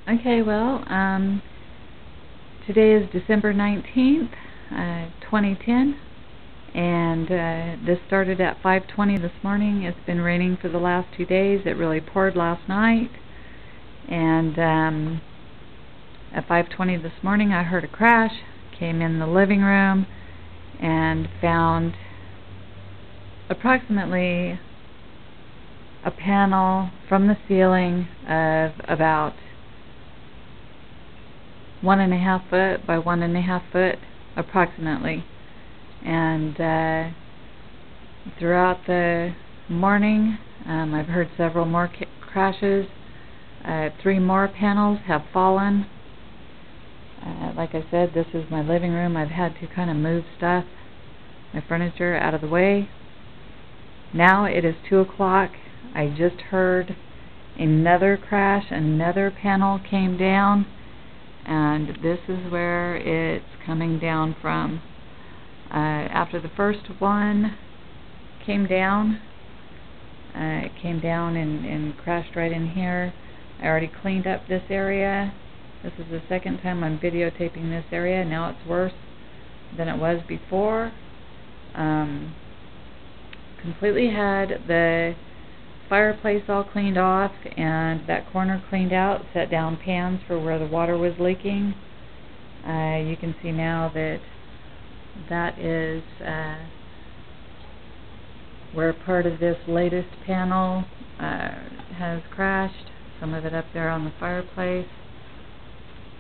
Okay, well, today is December 19th, 2010, and this started at 5:20 this morning. It's been raining for the last 2 days. It really poured last night, and at 5:20 this morning I heard a crash, came in the living room, and found approximately a panel from the ceiling of about 1.5 foot by 1.5 foot approximately. And throughout the morning I've heard several more crashes. 3 more panels have fallen. Like I said, this is my living room. I've had to kind of move stuff, my furniture, out of the way. Now it is 2 o'clock. I just heard another crash. Another panel came down, and this is where it's coming down from. After the first one came down, it came down and crashed right in here. I already cleaned up this area. This is the second time I'm videotaping this area. Now it's worse than it was before. Completely had the fireplace all cleaned off and that corner cleaned out, set down pans for where the water was leaking. You can see now that that is where part of this latest panel has crashed, some of it up there on the fireplace.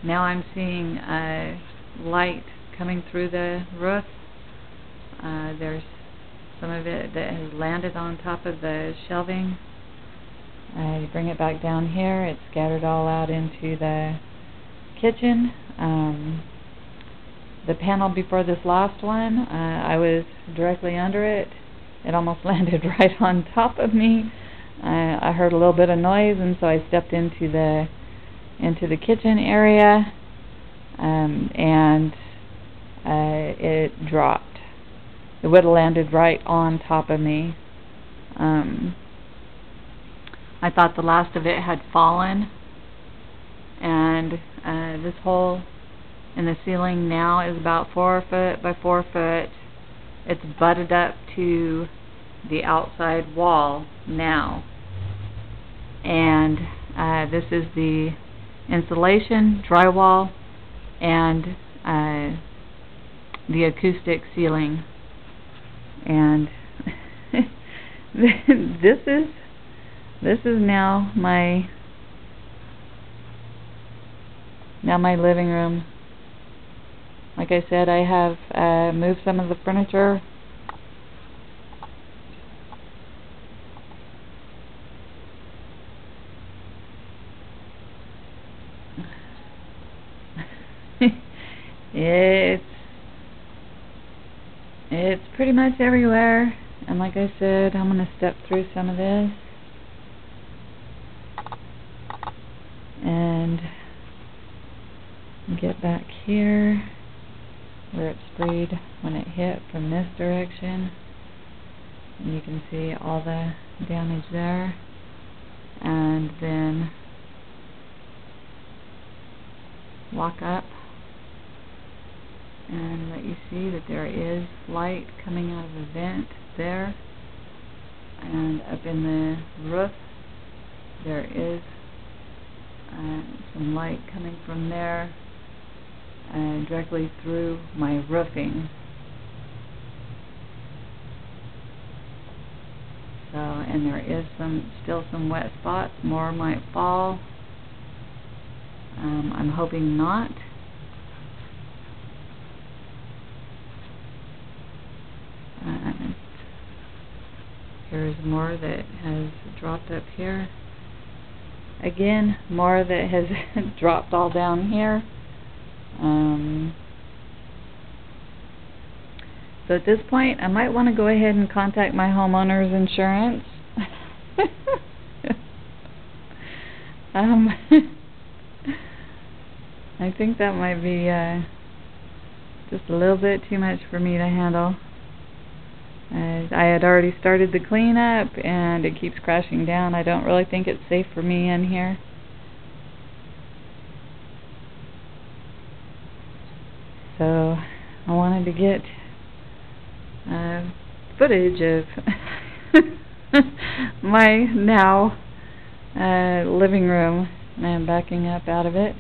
Now I'm seeing light coming through the roof. There's some of it that has landed on top of the shelving. You bring it back down here, it's scattered all out into the kitchen. The panel before this last one, I was directly under it. It almost landed right on top of me. I heard a little bit of noise, and so I stepped into the kitchen area, and it dropped. It would have landed right on top of me. I thought the last of it had fallen, and this hole in the ceiling now is about 4 foot by 4 foot. It's butted up to the outside wall now, and this is the insulation, drywall, and the acoustic ceiling. And this is now my living room. Like I said, I have moved some of the furniture. It's pretty much everywhere, and like I said, I'm going to step through some of this and get back here where it sprayed when it hit from this direction, and you can see all the damage there. And then walk up and let you see that there is light coming out of a vent there, and up in the roof there is some light coming from there directly through my roofing. So, and there is still some wet spots. More might fall. I'm hoping not. Here's more that has dropped up here. Again, more that has dropped all down here. So at this point, I might want to go ahead and contact my homeowner's insurance. I think that might be just a little bit too much for me to handle. I had already started the cleanup and it keeps crashing down. I don't really think it's safe for me in here. So I wanted to get footage of my now living room, and I'm backing up out of it.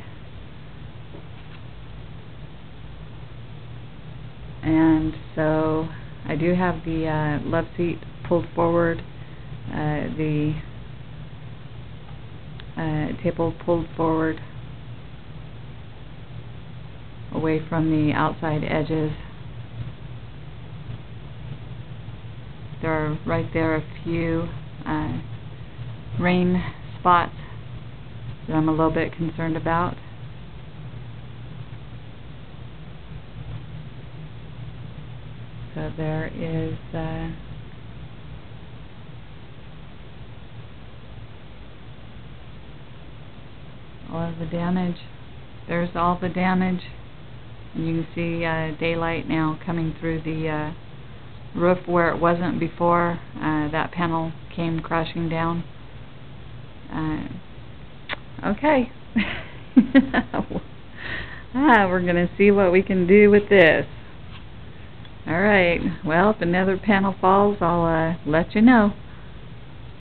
And so I do have the love seat pulled forward, the table pulled forward away from the outside edges. There are right there a few rain spots that I'm a little bit concerned about. So there is all of the damage. There's all the damage. And you can see daylight now coming through the roof where it wasn't before. That panel came crashing down. Okay. We're going to see what we can do with this. Alright, well, if another panel falls, I'll let you know.